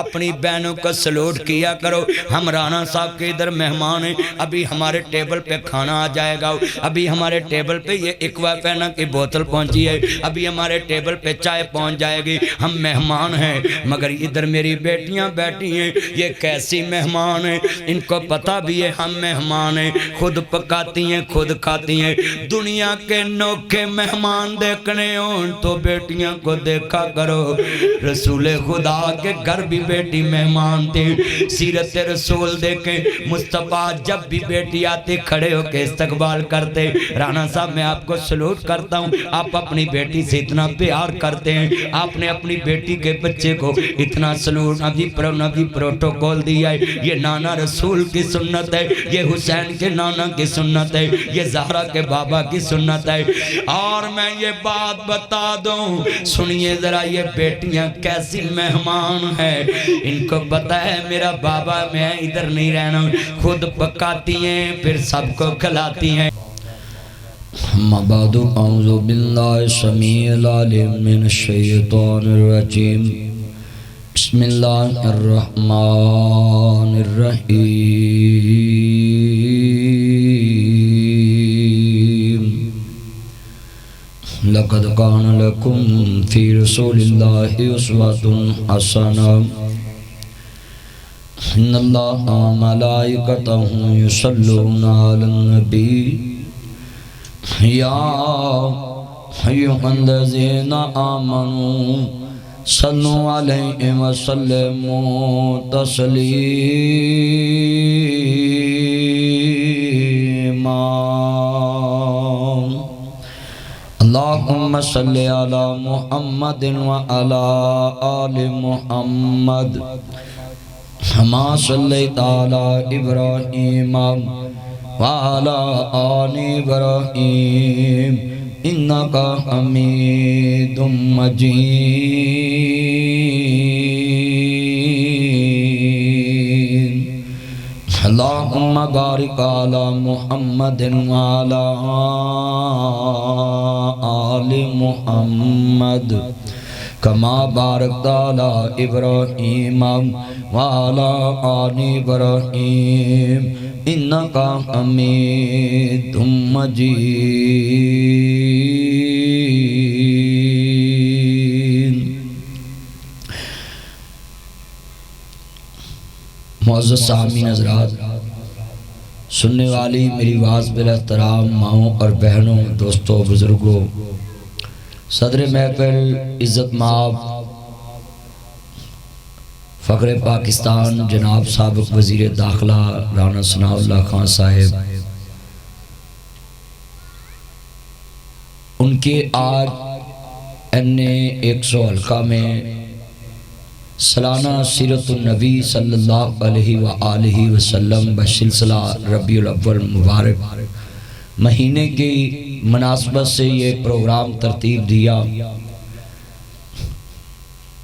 اپنی بہنوں کو سلوٹ کیا کرو. ہم رانا صاحب کے ادھر مہمان ہیں, ابھی ہمارے ٹیبل پہ کھانا آ جائے گا, ابھی ہمارے ٹیبل پہ یہ ایکوا پینا کی بوتل پہنچی ہے, ابھی ہمارے ٹیبل پہ چائے پہنچ جائے گی. ہم مہمان ہیں, مگر ادھر میری بیٹیاں بیٹھی ہیں, یہ کیسی مہمان ہیں, ان کو پتہ بھی ہے ہم مہمان ہیں, خود پکاتی ہیں خود کھاتی ہیں. دنیا کے نوکے مہمان دیکھنے ہوں تو بیٹیاں کو دیکھا کرو. رسول خدا کے گھر بھی بیٹی مہمان تھی. سیرت رسول دیکھیں, مصطفیٰ جب بھی بیٹی آتی کھڑے ہو کے استقبال کرتے. رانا صاحب میں آپ کو سلوٹ کرتا ہوں, آپ اپنی بیٹی سے اتنا پیار کرتے ہیں, آپ نے اپنی بیٹی کے بچے کو اتنا سلوٹ نبی پروٹوکول دیا ہے. یہ نانا رسول کی سنت ہے, یہ حسین کے نانا کی سنت ہے, یہ زہرا کے بابا کی سنت ہے. اور میں یہ بات بتا دوں, سنیے ذرا, یہ بیٹیاں کیسی مہمان ہیں. ان کو پتہ ہے میرا بابا میں ادھر نہیں رہنا, خود پکاتی ہیں پھر سب کو کھلاتی ہیں. بعد اعوذ باللہ السمیع العلیم من الشیطان الرجیم. بسم اللہ الرحمن الرحیم. لقد کان لکم فی رسول اللہ اسوۃ حسنہ. ان اللہ وملائکتہ یصلون علی النبی یا ایھا الذین آمنوا صلوا علیہ وسلموا تسلیما. اللہم صلی علی محمد وعلی آل محمد کما صلیت علی ابراہیم وعلی آل ابراہیم انکا حمید مجید. اللہم بارک علی محمد وعلی آل محمد کما بارکت علی ابراہیم وعلی آل ابراہیم انکا حمید مجید. معزز سامعین حضرات, سننے والی میری آواز بالاحترام ماؤں اور بہنوں, دوستوں, بزرگوں, صدر محفل عزت مآب فخر پاکستان جناب سابق وزیر داخلہ رانا ثناء اللہ خان صاحب, ان کے آج NA100 حلقہ میں سالانہ سیرت النبی صلی اللہ علیہ وآلہ وسلم بسلسلہ ربیع الاول مبارک مہینے کی مناسبت سے یہ پروگرام ترتیب دیا.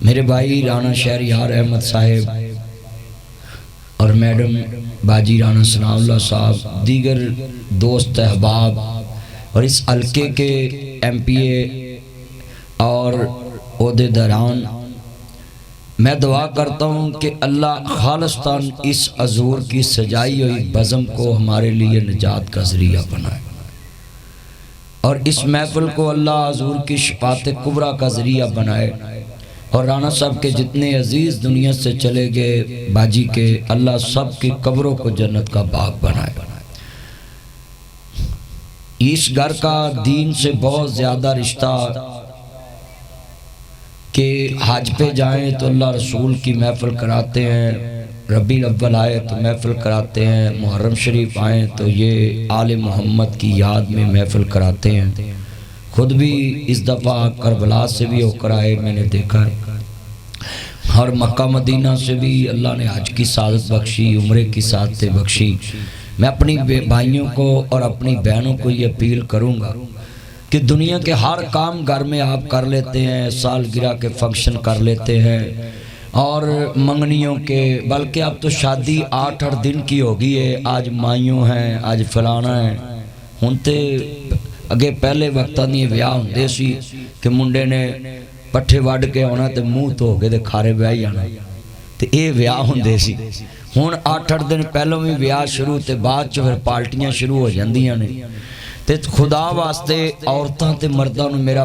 میرے بھائی رانا شہریار احمد صاحب اور میڈم باجی رانا ثناء اللہ صاحب, دیگر دوست احباب اور اس حلقے کے MPA اور عہدیداران, میں دعا کرتا ہوں کہ اللہ خالصتاً اس حضور کی سجائی ہوئی بزم کو ہمارے لیے نجات کا ذریعہ بنائے, اور اس محفل کو اللہ حضور کی شفاعت کبریٰ کا ذریعہ بنائے, اور رانا صاحب کے جتنے عزیز دنیا سے چلے گئے باجی کے, اللہ سب کی قبروں کو جنت کا باغ بنائے. اس گھر کا دین سے بہت زیادہ رشتہ کہ حج پہ جائیں تو اللہ رسول کی محفل کراتے ہیں, ربیع الاول آئے تو محفل کراتے ہیں, محرم شریف آئیں تو یہ آل محمد کی یاد میں محفل کراتے ہیں. خود بھی اس دفعہ کربلا سے بھی ہو کر آئے, میں نے دیکھا ہے, اور مکہ مدینہ سے بھی اللہ نے حج کی سعادت بخشی, عمرے کی سعادت بخشی. میں اپنی بھائیوں کو اور اپنی بہنوں کو یہ اپیل کروں گا کہ دنیا کے ہر کام گھر میں آپ کر لیتے ہیں, سالگرہ کے فنکشن کر لیتے ہیں, اور منگنیوں کے, بلکہ اب تو شادی 8 دن کی ہوگی ہے, آج مائیوں ہیں, آج فلانا ہے. ہن تے اگے پہلے وقتاں دی ویاہ ہوندے سی کہ منڈے نے پٹھے وڈ کے آنا تے منہ دھو کے تے کھارے بیاہی آنا, ਤੇ ਇਹ ਵਿਆਹ ਹੁੰਦੇ ਸੀ। ਹੁਣ 8-8 ਦਿਨ ਪਹਿਲਾਂ ਵੀ ਵਿਆਹ ਸ਼ੁਰੂ ਤੇ ਬਾਅਦ ਚ ਫਿਰ ਪਾਰਟੀਆਂ ਸ਼ੁਰੂ ਹੋ ਜਾਂਦੀਆਂ ਨੇ। ਤੇ ਖੁਦਾ ਵਾਸਤੇ ਔਰਤਾਂ ਤੇ ਮਰਦਾਂ ਨੂੰ ਮੇਰਾ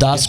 10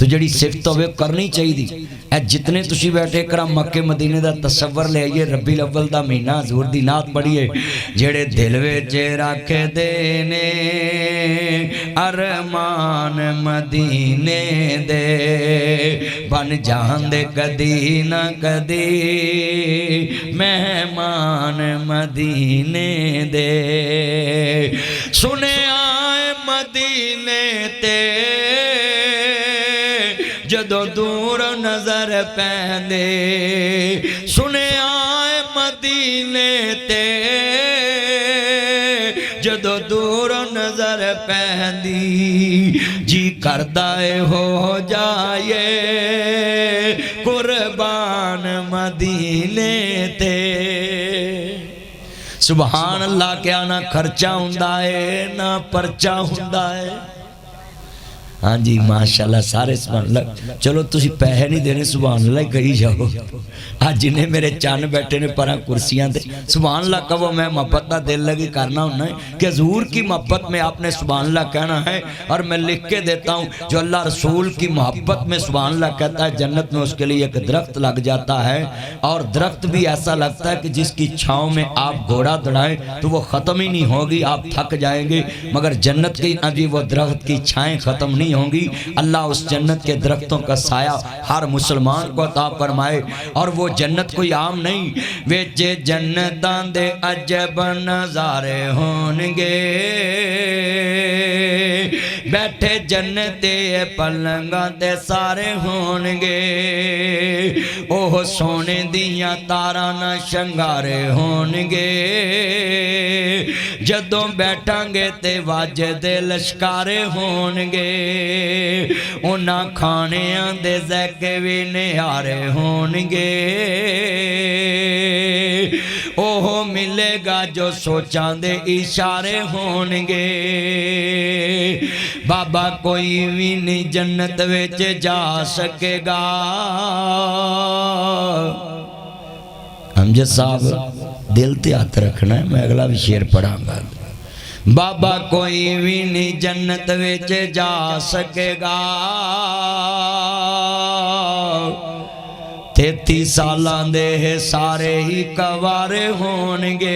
تو جڑی صفت ہوے کرنی چاہیے اے جتنے تسی بیٹھے کرام مکے مدینے دا تصور لے آئیے ربیع الاول دا مہینہ حضور دی نعت پڑھیے جڑے دل وچ رکھ دے نے ارمان مدینے دے بن جان دے کدی نہ کدی مہمان مدینے دے سنے آئے مدینے تے جدو دور نظر پیندے سنے آئے مدینے تے جدو دور نظر پیندی جی کردائے ہو جائے قربان مدینے تے سبحان اللہ کیا نہ خرچہ ہوندا ہے نہ پرچہ ہوندا ہے ہاں جی ماشاءاللہ سارے سبحان اللہ چلو تسی پیسے نہیں دینے سبحان اللہ کہی جاؤ آج جنہیں میرے چان بیٹھے نے پرا کرسیاں دے سبحان اللہ کہو میں محبت کا دل لگی کرنا ہونا ہے کہ حضور کی محبت میں آپ نے سبحان اللہ کہنا ہے اور میں لکھ کے دیتا ہوں جو اللہ رسول کی محبت میں سبحان اللہ کہتا ہے جنت میں اس کے لیے ایک درخت لگ جاتا ہے اور درخت بھی ایسا لگتا ہے کہ جس کی چھاؤں میں آپ گھوڑا دڑائیں تو وہ ختم ہی نہیں ہوگی آپ تھک جائیں گے مگر جنت کی ابھی وہ درخت کی چھائیں ختم نہیں ہوں گی اللہ اس جنت کے درختوں کا سایہ ہر مسلمان کو عطا فرمائے اور وہ جنت کوئی عام نہیں ویچے جنتاں دے عجب نظارے ہونگے بیٹھے جنتے پلنگاں دے سارے ہونگے اوہ سونے دیاں تاراں نہ شنگارے ہونگے جدوں بیٹھاں گے تے واجے دے لشکارے ہونگے انہاں کھانیاں دے ذائقے بھی نہارے ہونگے اوہ ملے گا جو سوچاں دے اشارے ہونگے بابا کوئی بھی نہیں جنت وچ جا سکے گا امجد صاحب دل تے ہاتھ رکھنا ہے میں اگلا بھی شعر پڑھاں گا بابا کوئی بھی نہیں جنت وچ جا سکے گا 33 سالاں دے سارے ہی کوارے ہونگے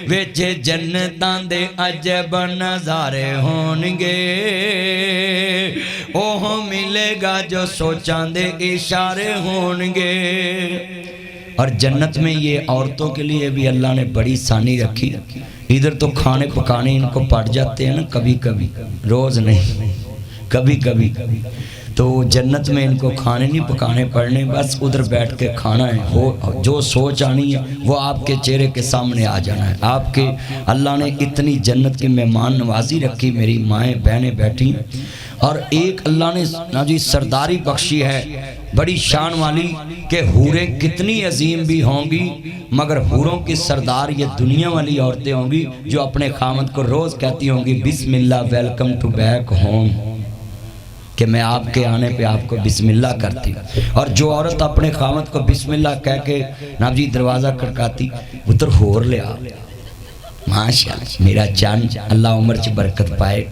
وچ جنتاں دے عجب نظارے ہونگے اوہ ملے گا جو سوچاں دے اشارے ہونگے اور جنت میں یہ عورتوں کے لیے بھی اللہ نے بڑی ثانی رکھی ادھر تو کھانے پکانے ان کو پڑ جاتے ہیں نا کبھی کبھی روز نہیں کبھی کبھی تو جنت میں ان کو کھانے نہیں پکانے پڑنے بس ادھر بیٹھ کے کھانا ہے جو سوچ آنی ہے وہ آپ کے چہرے کے سامنے آ جانا ہے آپ کے اللہ نے اتنی جنت کے مہمان نوازی رکھی میری مائیں بہنیں بیٹھی اور ایک اللہ نے جی سرداری بخشی ہے بڑی شان والی کہ حوریں کتنی عظیم بھی ہوں گی مگر حوروں کی سردار یہ دنیا والی عورتیں ہوں گی جو اپنے خامد کو روز کہتی ہوں گی بسم اللہ ویلکم ٹو بیک ہوم کہ میں آپ کے آنے پہ آپ کو بسم اللہ کرتی اور جو عورت اپنے خامد کو بسم اللہ کہہ کے ناب جی دروازہ کھڑکاتی ادھر ہور لیا ماشاءاللہ میرا چاند اللہ عمر چ برکت پائے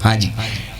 ہاں جی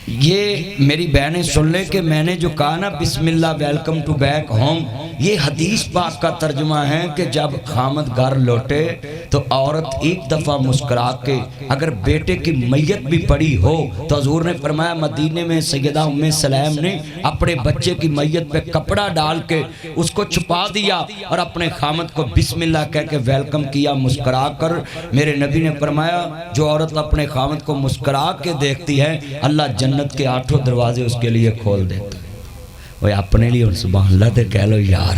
یہ میری بہنیں سن لے کہ میں نے جو کہا نا بسم اللہ ویلکم ٹو بیک ہوم یہ حدیث پاک کا ترجمہ ہے کہ جب خامد گھر لوٹے تو عورت ایک دفعہ مسکرا کے اگر بیٹے کی میت بھی پڑی ہو تو حضور نے فرمایا مدینے میں سیدہ ام سلیم نے اپنے بچے کی میت پہ کپڑا ڈال کے اس کو چھپا دیا اور اپنے خامد کو بسم اللہ کہہ کے ویلکم کیا مسکرا کر میرے نبی نے فرمایا جو عورت اپنے خامد کو مسکرا کے دیکھتی ہے اللہ جنت کے 8 دروازے اس کے لیے کھول دیتا وہ اپنے لیے سبحان اللہ تے کہہ لو یار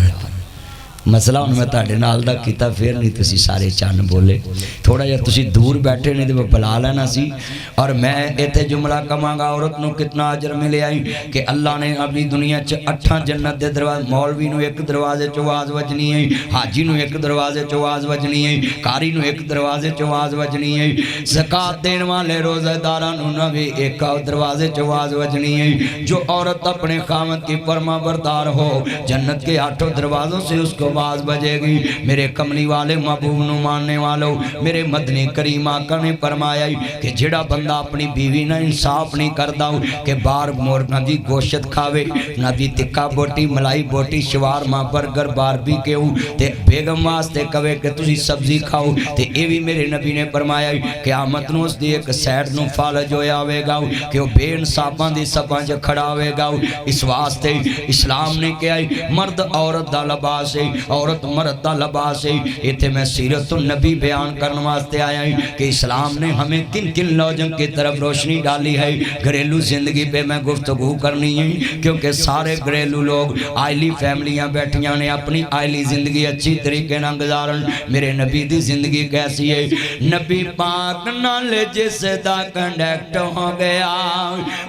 مسئلہ ان میں تاڑے نال دا کیتا پھر نہیں تسی سارے چان بولے تھوڑا جا تسی دور بیٹھے نہیں تو بلا لینا سی اور میں ایتھے جملہ کماں گا عورت نو کتنا عجر ملے آئی کہ اللہ نے اپنی دنیا 8 جنت دے دروازے مولوی نو ایک دروازے چواز وجنی ہے حاجی نو ایک دروازے چواز وجنی ہے کاری نو ایک دروازے چواز وجنی ہے زکاة دین والے روزہ داران نو بھی ایک دروازے چواز وجنی ہے جو عورت اپنے خامد کی فرما بردار ہو جنت کے 8 دروازوں سے اس کو آواز بجے گی میرے کملی والے محبوب نو ماننے والو میرے مدنی کریم آقا نے فرمایا کہ جڑا بندہ اپنی بیوی نہ انصاف نہیں کردا کہ بار مور نہ دی گوشت کھاوے نہ دی تکا بوٹی ملائی بوٹی شوارما برگر باربی کیو تے بیگم واسطے کہے کہ تسی سبزی کھاؤ تے اے بھی میرے نبی نے فرمایا قیامت نو اس دی ایک سیڈ نو فالج ہویا ہوئے گا کہ وہ بے انصافاں دی سباں جو کھڑا ہوئے گا اس واسطے اسلام نے کہا مرد عورت دا لباس ہے عورت مرد دا لباس ہے ایتھے میں سیرت النبی بیان کرنے واسطے آیا ہے کہ اسلام نے ہمیں کن کن لوجوں کی طرف روشنی ڈالی ہے گھریلو زندگی پہ میں گفتگو کرنی ہے کیونکہ سارے گھریلو لوگ آئلی فیملیاں بیٹھیاں نے اپنی آئلی زندگی اچھی طریقے نہ گزارن میرے نبی دی زندگی کیسی ہے نبی پاک نال جس دا کنڈیکٹ ہو گیا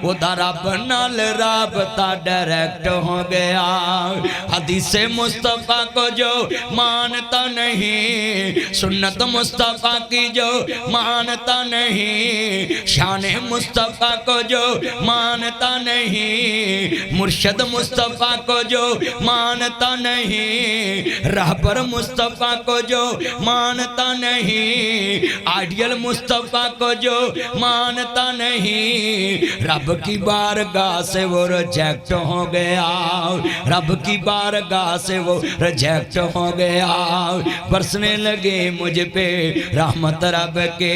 وہ دا رب نال رابطہ ڈائریکٹ ہو گیا حدیث مصطفیٰ کو جو مانتا نہیں سنت مصطفیٰ کی جو مانتا نہیں شان مصطفیٰ کو جو مانتا نہیں مرشد مصطفیٰ کو جو مانتا نہیں رہبر مصطفیٰ کو جو مانتا نہیں آئیڈیل مصطفیٰ کو جو مانتا نہیں رب کی بارگاہ سے وہ ریجیکٹ ہو گیا رب کی بارگاہ سے وہ ریجیکٹ ہو گیا برسنے لگے مجھ پہ رحمت رب کے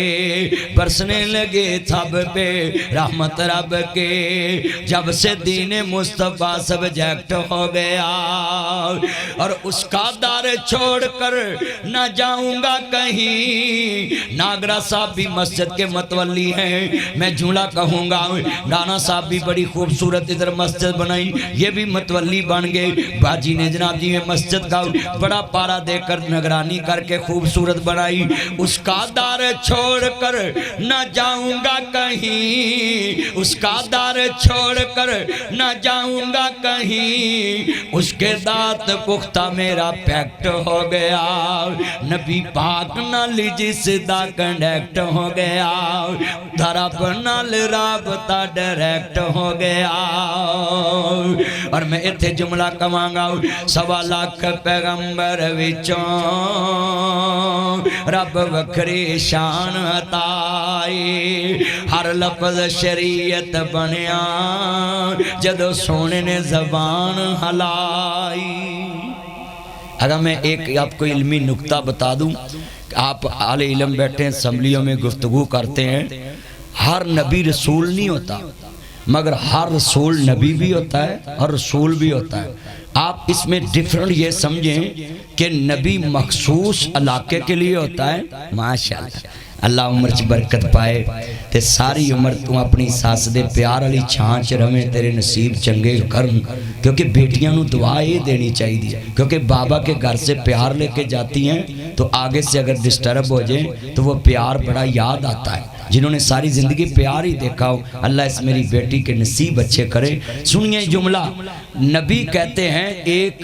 برسنے لگے سب پہ رحمت رب کے جب سے دین مصطفیٰ سبجیکٹ ہو گیا اور اس کا دار چھوڑ کر نہ جاؤں گا کہیں ناگرہ صاحب بھی مسجد کے متولی ہیں میں جھولا کہوں گا نانا صاحب بھی بڑی خوبصورت ادھر مسجد بنائی یہ بھی متولی بن گئے باجی نے جناب جی میں مسجد کا بڑا پارا دے کر نگرانی کر کے خوبصورت بنائی اس کا دار چھوڑ کر نہ جاؤں گا کہیں اس کا دار چھوڑ کر نہ جاؤں گا کہیں اس کے دانت پختہ میرا پیکٹ ہو گیا نبی پاک نال جس دا کنڈیکٹ ہو گیا دھرب نال رابطہ ڈائریکٹ ہو گیا اور میں اتھے جملہ کماں گا 1.25 لاکھ پیغمبر وچوں رب وکھری شان عطائی ہر لفظ شریعت بنیا جدو سونے نے زبان ہلائی اگر میں ایک آپ کو علمی نکتہ بتا دوں آپ اہل علم بیٹھے ہیں اسمبلیوں میں گفتگو کرتے ہیں ہر نبی رسول نہیں ہوتا مگر ہر رسول نبی بھی ہوتا ہے اور رسول بھی ہوتا ہے آپ اس میں ڈیفرنٹ یہ سمجھیں کہ نبی مخصوص علاقے کے لیے ہوتا ہے ماشاءاللہ اللہ عمر چ برکت پائے تے ساری عمر تو اپنی ساس دے پیار علی چھانچ رویں تیرے نصیب چنگے کرن کیونکہ بیٹیاں نو دعا یہ دینی چاہیے کیونکہ بابا کے گھر سے پیار لے کے جاتی ہیں تو آگے سے اگر ڈسٹرب ہو جائیں تو وہ پیار بڑا یاد آتا ہے جنہوں نے ساری زندگی پیار ہی دیکھا ہو اللہ اس میری بیٹی کے نصیب اچھے کرے سنیے جملہ نبی کہتے ہیں ایک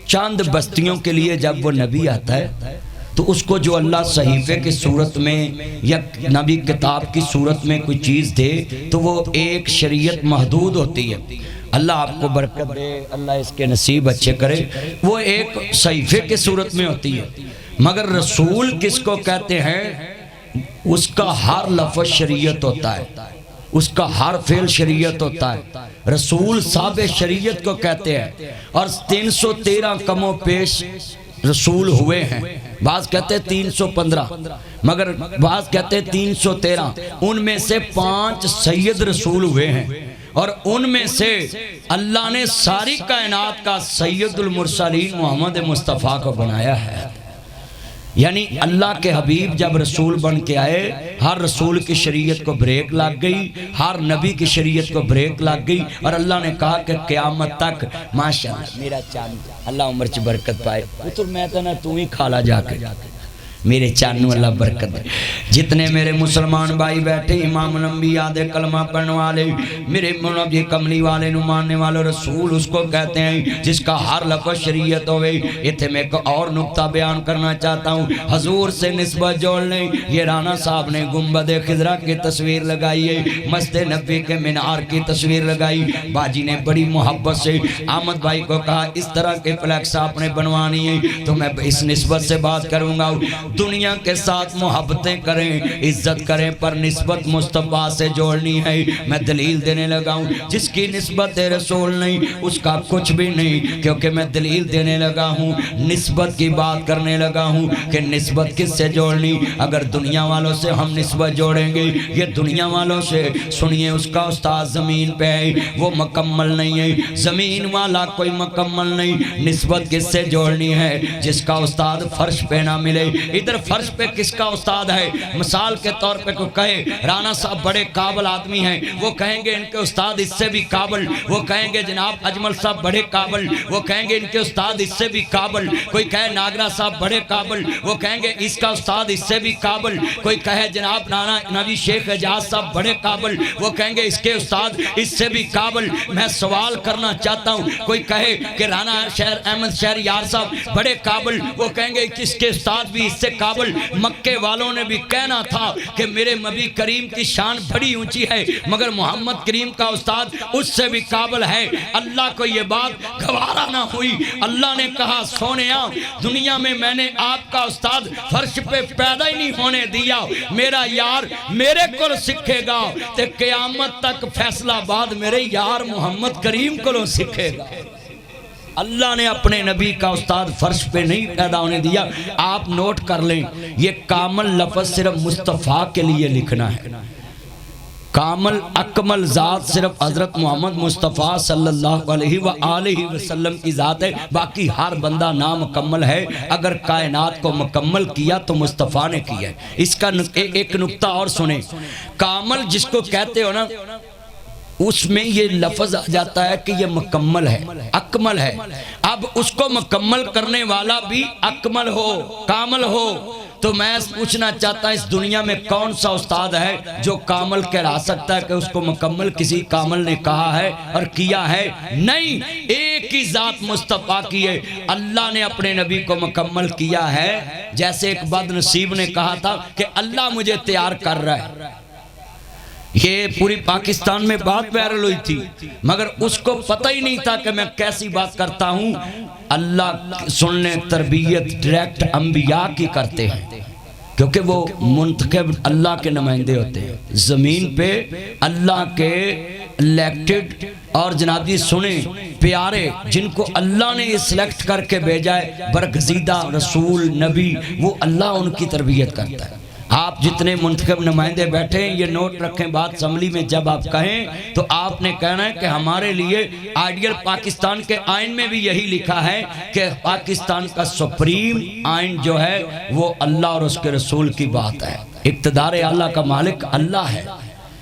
چاند بستیوں کے لیے جب وہ نبی آتا ہے تو اس کو جو اللہ صحیفے کی صورت میں یا نبی کتاب کی صورت میں کوئی چیز دے تو وہ ایک شریعت محدود ہوتی ہے اللہ آپ کو برکت دے اللہ اس کے نصیب اچھے کرے وہ ایک صحیفے کی صورت میں ہوتی ہے مگر رسول کس کو کہتے ہیں اس کا ہر لفظ شریعت ہوتا ہے اس کا ہر فعل شریعت ہوتا ہے رسول صاحب شریعت کو کہتے ہیں اور 313 کم و پیش رسول ہوئے ہیں بعض کہتے ہیں 315 مگر بعض کہتے ہیں 313 ان میں سے 5 سید رسول ہوئے ہیں اور ان میں سے اللہ نے ساری کائنات کا سید المرسلین محمد مصطفیٰ کو بنایا ہے یعنی اللہ کے حبیب جب رسول بن کے آئے ہر رسول کی شریعت کو بریک لگ گئی ہر نبی کی شریعت کو بریک لگ گئی اور اللہ نے کہا کہ قیامت تک ماشاءاللہ میرا چاند اللہ عمر چ برکت پائے پتر میں تو نہ تو ہی کھالا جا کے میرے چانو اللہ برکت دے. جتنے میرے مسلمان بھائی بیٹھے امام الانبیاء دے کلمہ پڑھنے والے میرے منبی کملی والے نو ماننے والے رسول اس کو کہتے ہیں جس کا ہر لفظ شریعت ہوئے. اتھے میں ایک اور نقطہ بیان کرنا چاہتا ہوں. حضور سے نسبت جوڑ لیں. یہ رانا صاحب نے گنبد خضرا کی تصویر لگائی ہے, مسجد نبوی کے مینار کی تصویر لگائی. باجی نے بڑی محبت سے احمد بھائی کو کہا اس طرح کے فلیکس آپ نے بنوانی ہے تو میں اس نسبت سے بات کروں گا. دنیا کے ساتھ محبتیں کریں, عزت کریں, پر نسبت مصطفیٰ سے جوڑنی ہے. میں دلیل دینے لگا ہوں. جس کی نسبت رسول نہیں اس کا کچھ بھی نہیں, کیونکہ میں دلیل دینے لگا ہوں, نسبت کی بات کرنے لگا ہوں کہ نسبت کس سے جوڑنی. اگر دنیا والوں سے ہم نسبت جوڑیں گے, یہ دنیا والوں سے سنیے اس کا استاد زمین پہ ہے وہ مکمل نہیں ہے, زمین والا کوئی مکمل نہیں. نسبت کس سے جوڑنی ہے؟ جس کا استاد فرش پہ نہ ملے. ادھر فرش پہ کس کا استاد ہے؟ مثال کے طور پہ کوئی کہے رانا صاحب بڑے قابل آدمی ہیں, وہ کہیں گے ان کے استاد اس سے بھی قابل. وہ کہیں گے جناب اجمل صاحب بڑے قابل, وہ کہیں گے ان کے استاد اس سے بھی قابل. کوئی کہے ناگرہ صاحب بڑے قابل, وہ کہیں گے اس کا استاد اس سے بھی قابل. کوئی کہے جناب رانا نبی شیخ اعجاز صاحب بڑے قابل, وہ کہیں گے اس کے استاد اس سے بھی قابل. میں سوال کرنا چاہتا ہوں, کوئی کہے کہ رانا شہر احمد شہر یار صاحب بڑے قابل, وہ کہیں گے کس کے استاد بھی اس سے قابل. مکے والوں نے بھی کہنا تھا کہ میرے نبی کریم کی شان بڑی اونچی ہے مگر محمد کریم کا استاد اس سے بھی قابل ہے. اللہ کو یہ بات گوارا نہ ہوئی. اللہ نے کہا سونیا دنیا میں نے آپ کا استاد فرش پہ پیدا ہی نہیں ہونے دیا, میرا یار میرے کو سکھے گا تے قیامت تک فیصلہ بعد میرے یار محمد کریم کو سکھے گا. اللہ نے اپنے نبی کا استاد فرش پہ نہیں پیدا ہونے دیا. آپ نوٹ کر لیں یہ کامل لفظ صرف مصطفیٰ کے لیے لکھنا ہے. کامل اکمل ذات صرف حضرت محمد مصطفیٰ صلی اللہ علیہ وآلہ وسلم کی ذات ہے, باقی ہر بندہ نامکمل ہے. اگر کائنات کو مکمل کیا تو مصطفیٰ نے کیا ہے. اس کا ایک نقطہ اور سنیں, کامل جس کو کہتے ہو نا اس میں یہ لفظ آ جاتا ہے کہ یہ مکمل ہے, اکمل ہے. اب اس کو مکمل کرنے والا بھی اکمل ہو, کامل ہو. تو میں پوچھنا چاہتا ہوں اس دنیا میں کون سا استاد ہے جو کامل کہلا سکتا ہے کہ اس کو مکمل کسی کامل نے کہا ہے اور کیا ہے؟ نہیں, ایک ہی ذات مصطفیٰ کی ہے. اللہ نے اپنے نبی کو مکمل کیا ہے. جیسے ایک بد نصیب نے کہا تھا کہ اللہ مجھے تیار کر رہا ہے. یہ پوری پاکستان میں بات وائرل ہوئی تھی مگر اس کو پتہ ہی نہیں تھا کہ میں کیسی بات کرتا ہوں. اللہ سننے تربیت ڈائریکٹ انبیاء کی کرتے ہیں کیونکہ وہ منتخب اللہ کے نمائندے ہوتے ہیں زمین پہ, اللہ کے الیکٹڈ اور جناب جی سنیں پیارے جن کو اللہ نے یہ سلیکٹ کر کے بھیجا ہے, برگزیدہ رسول نبی, وہ اللہ ان کی تربیت کرتا ہے. آپ جتنے منتخب نمائندے بیٹھے ہیں یہ نوٹ رکھیں, بات اسمبلی میں جب آپ کہیں تو آپ نے کہنا ہے کہ ہمارے لیے آئیڈیل پاکستان کے آئین میں بھی یہی لکھا ہے کہ پاکستان کا سپریم آئین جو ہے وہ اللہ اور اس کے رسول کی بات ہے. اقتدار اعلیٰ کا مالک اللہ ہے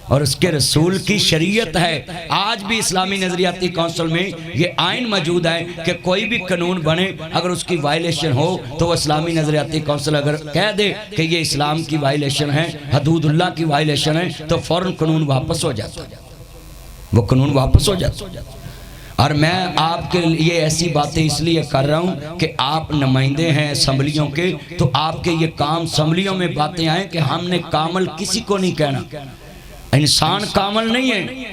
اور اس کے رسول کی شریعت ہے. آج بھی اسلامی نظریاتی کونسل میں یہ آئین موجود ہے کہ کوئی بھی قانون بنے اگر اس کی وائلیشن ہو تو وہ اسلامی نظریاتی کونسل اگر کہہ دے کہ یہ اسلام کی وائلیشن ہے, حدود اللہ کی وائلیشن ہے, تو فوراً قانون واپس ہو جاتا ہے, وہ قانون واپس ہو جاتا ہے. اور میں آپ کے لیے ایسی باتیں اس لیے کر رہا ہوں کہ آپ نمائندے ہیں اسمبلیوں کے, تو آپ کے یہ کام اسمبلیوں میں باتیں آئیں کہ ہم نے کامل کسی کو نہیں کہنا. انسان کامل نہیں ہے,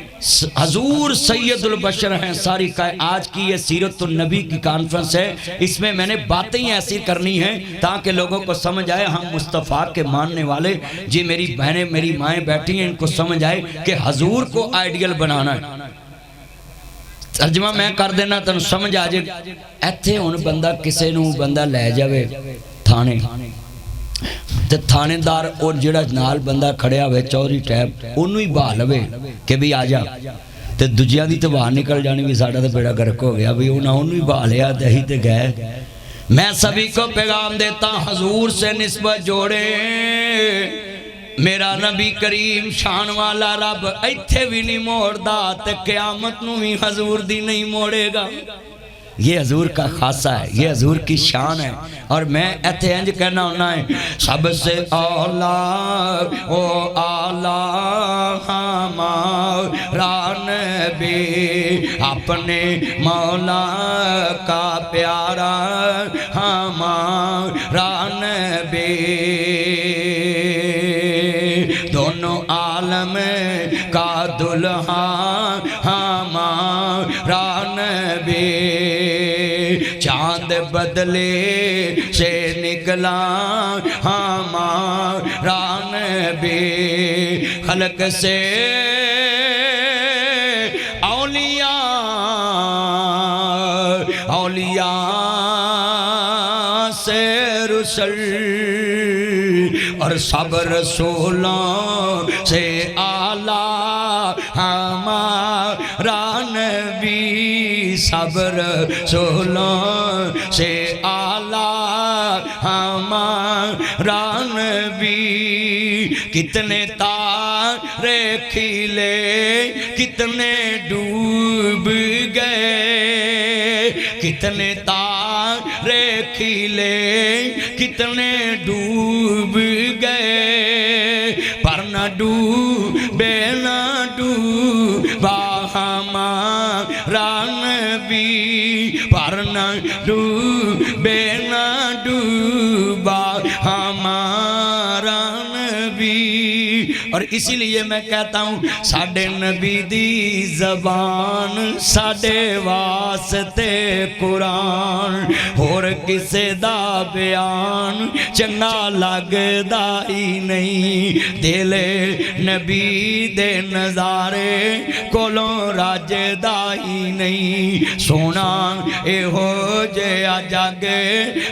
حضور سید البشر ہیں ساری آج کی یہ سیرت النبی کی کانفرنس ہے, اس میں میں نے باتیں ایسی کرنی ہیں تاکہ لوگوں کو سمجھ آئے ہم مصطفیٰ کے ماننے والے. جی میری بہنیں میری مائیں بیٹھی ہیں, ان کو سمجھ آئے کہ حضور کو آئیڈیل بنانا ہے. ترجمہ میں کر دینا تنو سمجھ آ جائے. ایتھے ہن بندہ کسے نو بندہ لے جاوے تھانے, تے تھانے دار اور جڑا نال بندہ کھڑیا ہوئے چوری ٹیپ انہوں ہی بہا لوے کہ بھی آ جا, تے دجیاں دی تو باہر نکل جانی بھی ساڑھا تے بیڑا گرک ہو گیا بھی انہوں ہی بہا لیا تے ہی تے گئے. میں سبھی کو پیغام دیتا حضور سے نسبت جوڑے, میرا نبی کریم شان والا رب ایتھے بھی نہیں موڑ دا تے قیامت نو بھی حضور دی نہیں موڑے گا. یہ حضور کا خاصہ ہے، یہ حضور کی شان ہے۔ اور میں ایتھے انج کہنا ہونا ہے، سب سے اولا او آلہ ہمارا نبی، اپنے مولا کا پیارا ہمارا نبی، دونوں عالم کا دلہا ہمارا نبی، چاند بدلے سے نکلا ہمارا نبی، خلق سے اولیاء سے رسل اور سب رسولوں سے اعلیٰ ہمارا نبی، سب رسولوں سے اعلیٰ ہمارا نبی، کتنے تارے کھلے کتنے ڈوب گئے، کتنے تارے کھلے کتنے ڈوب گئے، پر نہ ڈوبے نہ ڈوبا ہمارا نبی، پر نہ ڈوبے نہ ڈوبا ہمارا نبی۔ اور اسی لیے میں کہتا ہوں ساڈے نبی دی زبان ساڈے واسطے قرآن، اور کسے دا بیان چنگا لگدا ہی نہیں، دل نبی دے نظارے کولوں راجدا ہی نہیں، سونا اے ہو جیا جگ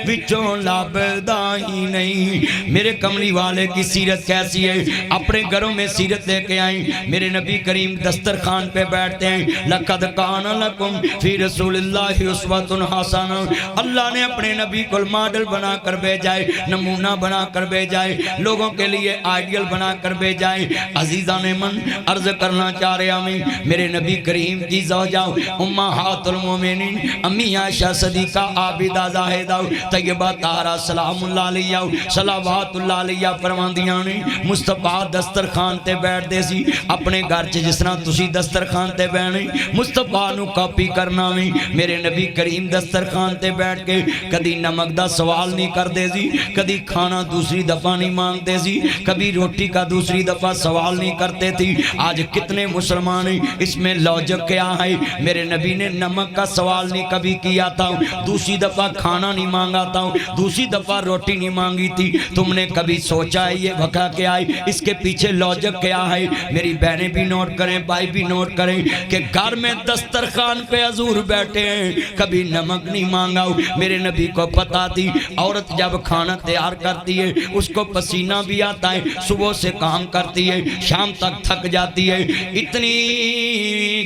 وچوں لبدا ہی نہیں۔ میرے کملی والے کی سیرت کیسی ہے، اپنے گھروں میں سیرت لے کے آئیں۔ میرے نبی کریم دسترخوان پہ بیٹھتے ہیں، لَقَدْ كَانَ لَكُمْ فِي رَسُولِ اللَّهِ أُسْوَةٌ حَسَنَةٌ، اللہ نے اپنے نبی کو ماڈل بنا کر بھیجا ہے، نمونہ بنا کر بھیجا ہے، لوگوں کے لیے آئیڈیل بنا کر بھیجا ہے۔ عزیزان من عرض کرنا چاہ رہے ہمیں، میرے نبی کریم کی زوجہ امہات المومنین امی عائشہ صدیقہ عابدہ زاہدہ طیبہ طاہرہ سلام اللہ علیہ صلوات اللہ علیہ فرماندیاں نے، مصطفیٰ دسترخوان تے بیٹھ دے سی اپنے گھر چ جس طرح تسی دسترخوان تے بیٹھے، مصطفیٰ نو کاپی کرنا وی۔ میرے نبی کریم دسترخوان تے بیٹھ کے کدی نمک دا سوال نہیں کر دے سی، کدی کھانا دوسری دفعہ نہیں مانگتے سی، کبھی روٹی کا دوسری دفعہ سوال نہیں کرتے تھی۔ آج کتنے مسلمان ہیں، اس میں لاجک کیا ہے؟ میرے نبی نے نمک کا سوال نہیں کبھی کیا تھا، دوسری دفعہ کھانا نہیں مانگا تھا، دوسری دفعہ روٹی نہیں مانگی تھی۔ تم نے کبھی سوچا ہے یہ وقع کیا ہے، اس کے پیچھے لاجک کیا ہے؟ میری بہنیں بھی نوٹ کریں، بھائی بھی نوٹ کریں کہ گھر میں دسترخوان پہ حضور بیٹھے ہیں، کبھی نمک نہیں مانگا۔ میرے نبی کو پتا تھی عورت جب کھانا تیار کرتی ہے اس کو پسینہ بھی آتا ہے، صبح سے کام کرتی ہے شام تک تھک جاتی ہے، اتنی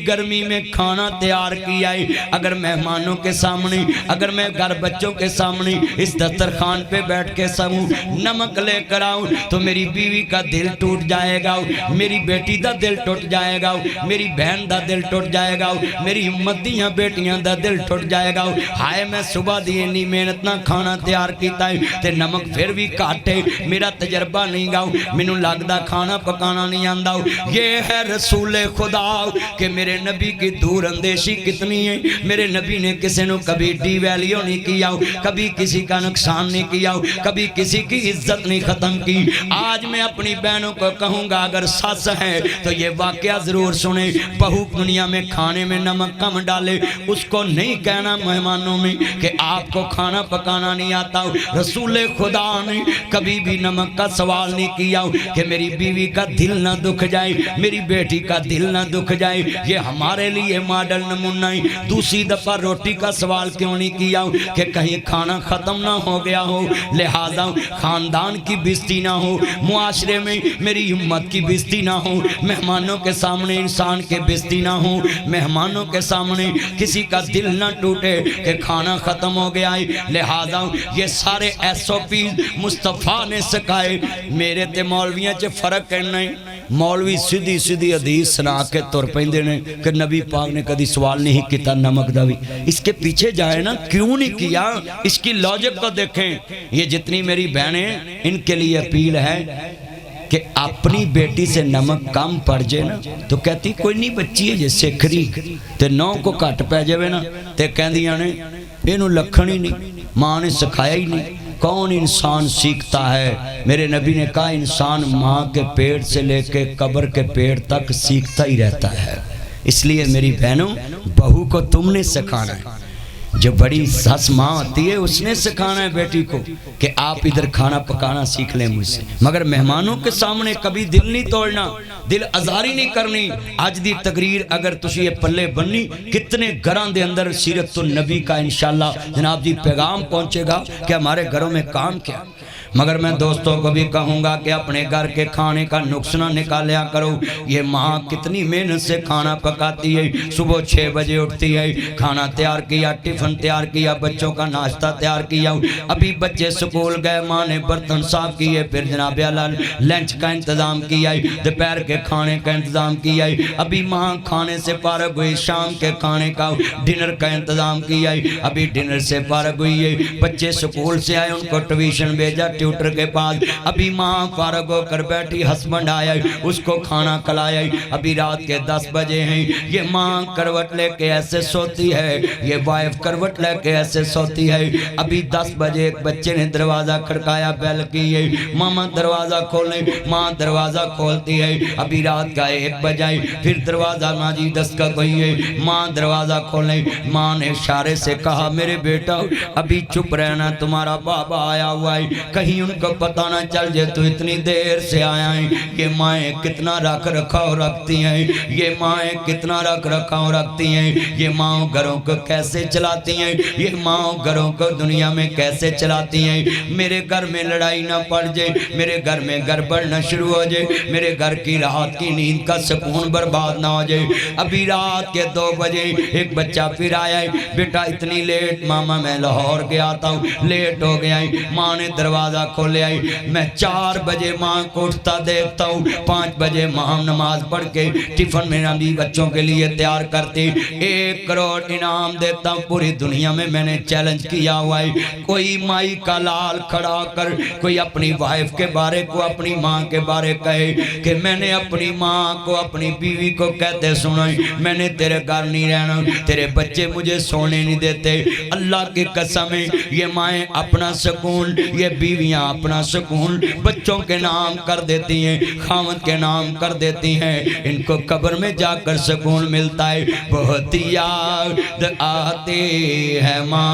گرمی میں کھانا تیار کیا ہے، اگر مہمانوں کے سامنے، اگر میں گھر بچوں کے سامنے اس دسترخوان پہ بیٹھ کے سموں نمک لے کر آؤں تو میری بیوی کا دل ٹوٹ جائے گا، میری بیٹی دا دل ٹوٹ جائے گا، میری بہن دا دل ٹوٹ جائے گا، میری امت دیاں بیٹیاں دا دل ٹوٹ جائے گا۔ ہائے میں صبح دی اتنی محنت نہ کھانا تیار کیتا ہے تے نمک پھر بھی کاٹے، میرا تجربہ نہیں گا، مینوں لگدا کھانا پکانا نہیں آندا۔ یہ ہے رسول خدا کہ میرے نبی کی دور اندیشی کتنی ہے۔ میرے نبی نے کسی نے کبھی ڈی ویلیو نہیں کیا، کبھی کسی کا نقصان نہیں کیا، کبھی کسی کی عزت نہیں ختم کی۔ آج میں اپنی بہنوں کو کہوں گا اگر ساس ہے تو یہ واقعہ ضرور سنیں، بہو دنیا میں کھانے میں نمک کم ڈالے، اس کو نہیں کہنا مہمانوں میں کہ آپ کو کھانا پکانا نہیں آتا۔ رسول خدا نے کبھی بھی نمک کا سوال نہیں کیا کہ میری بیوی کا دل نہ دکھ جائے، میری بیٹی کا دل نہ دکھ جائے۔ یہ ہمارے لیے ماڈل نمونہ ہے۔ دوسری دفعہ روٹی کا سوال کیوں نہیں کیا کہ کہیں کھانا ختم نہ ہو گیا ہو، لہذا خاندان کی بستی نہ ہو، معاشرے میں میری امت کی بےزتی نہ ہو، مہمانوں کے سامنے انسان کے بےزتی نہ ہو، مہمانوں کے سامنے کسی کا دل نہ ٹوٹے کہ کھانا ختم ہو گیا ہے۔ لہذا یہ سارے SOP مصطفیٰ نے سکھائے۔ میرے تے مولویاں چے فرق کرنا ہے، مولوی سیدھی سیدھی حدیث سنا کے تر پیندے نے کہ نبی پاک نے کدی سوال نہیں کیتا نمک دا بھی۔ اس کے پیچھے جائے نا، کیوں نہیں کیا، اس کی لاجک کو دیکھیں۔ یہ جتنی میری بہنیں، ان کے لیے اپیل ہے کہ اپنی بیٹی سے نمک کم پڑ جائے نا تو کہتی کوئی نہیں بچی ہے یہ سکھ رہی، تے 9 کو کٹ پہ جائے نا تے کہندیاں نے اینو لکھن ہی نہیں، ماں نے سکھایا ہی نہیں۔ کون انسان سیکھتا ہے؟ میرے نبی نے کہا انسان ماں کے پیٹ سے لے کے قبر کے پیٹ تک سیکھتا ہی رہتا ہے۔ اس لیے میری بہنوں، بہو کو تم نے سکھانا ہے، جو بڑی سس ماں ہوتی ہے اس نے سکھانا ہے بیٹی کو کہ آپ ادھر کھانا پکانا سیکھ لیں مجھ سے، مگر مہمانوں کے سامنے کبھی دل نہیں توڑنا، دل ازاری نہیں کرنی۔ آج دی تقریر اگر تسی یہ پلے بننی، کتنے گھران دے اندر سیرت النبی کا انشاءاللہ جناب جی پیغام پہنچے گا کہ ہمارے گھروں میں کام کیا۔ مگر میں دوستوں کو بھی کہوں گا کہ اپنے گھر کے کھانے کا نقص نہ نکالیا کرو۔ یہ ماں کتنی محنت سے کھانا پکاتی ہے، صبح 6 بجے اٹھتی ہے، کھانا تیار کیا، ٹفن تیار کیا، بچوں کا ناشتہ تیار کیا، ابھی بچے سکول گئے، ماں نے برتن صاف کیے، پھر جناب اعلیٰ لنچ کا انتظام کیا ہے، دوپہر کے کھانے کا انتظام کیا ہے، ابھی ماں کھانے سے فارغ ہوئی، شام کے کھانے کا ڈنر کا انتظام کیا ہے، ابھی ڈنر سے فارغ ہوئی ہے، بچے سکول سے آئے، ان کو ٹیوشن بھیجا ٹیوٹر کے پاس، ابھی ماں فارغ ہو کر بیٹھی، ہسبینڈ آیا اس کو کھانا کھلایا، ابھی رات کے 10 بجے ہیں، یہ ماں کروٹ لے کے ایسے سوتی ہے، یہ وائف کروٹ لے کے ایسے سوتی ہے۔ ابھی 10 بجے ایک بچے نے دروازہ کھڑکایا، بیل کی ہے، ماما دروازہ کھولیں، ماں دروازہ کھولتی ہے، ابھی رات کا 1 بجے پھر دروازہ ماجی دستک ہوئی ہے، ماں دروازہ کھولیں، ماں نے اشارے سے کہا میرے بیٹا ابھی چپ رہنا، تمہارا بابا آیا ہوا ہے، کہیں ان کو پتہ نہ چل جائے تو اتنی دیر سے آیا ہے۔ یہ مائیں کتنا رکھ رکھاؤ رکھتی ہیں، یہ مائیں کتنا رکھ رکھاؤ رکھتی ہیں، یہ ماں گھروں کو کیسے چلاتی ہیں، یہ ماں گھروں کو دنیا میں کیسے چلاتی ہیں۔ میرے گھر میں لڑائی نہ پڑ جائے، میرے گھر میں گڑبڑ نہ شروع ہو جائے، میرے گھر کی رات کی نیند کا سکون برباد نہ ہو جائے۔ ابھی رات کے 2 بجے ایک بچہ پھر آیا ہے، بیٹا اتنی لیٹ، ماما میں لاہور گیا تھا ہوں، لیٹ ہو گیا ہے، ماں نے دروازہ کھولے آئی، میں 4 بجے ماں کو اٹھتا دیکھتا ہوں، 5 بجے ماں نماز پڑھ کے ٹفن میں نبی بچوں کے لیے تیار کرتی، 1 کروڑ انعام دیتا ہوں۔ پوری دنیا میں میں نے چیلنج کیا ہوا ہے، کوئی مائی کا لال کھڑا کر کوئی اپنی وائف کے بارے کو، اپنی ماں کے بارے کہے کہ میں نے اپنی ماں کو، اپنی بیوی کو کہتے سنا میں نے تیرے گھر نہیں رہنا، تیرے بچے مجھے سونے نہیں دیتے۔ اللہ کی قسم ہے، یہ مائیں اپنا سکون، یہ بیویاں اپنا سکون بچوں کے نام کر دیتی ہیں، خاوند کے نام کر دیتی ہیں، ان کو قبر میں جا کر سکون ملتا ہے۔ بہت یاد آتی ہے ماں،